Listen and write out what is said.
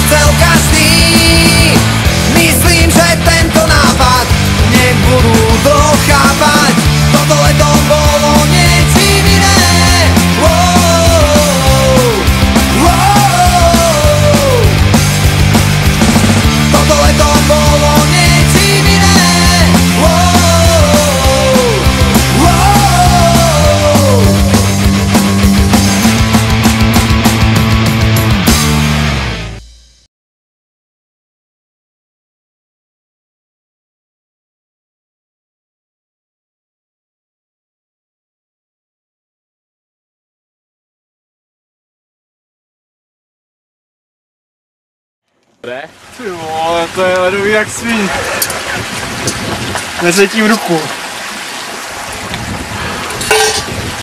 chcel každý. Myslím, že tento nápad nebudú dochápať. Toto leto bolo niečím iné. Toto leto bolo niečím iné. Dobre? Ty vole, to je ledový jak svíň. Necítím ruku.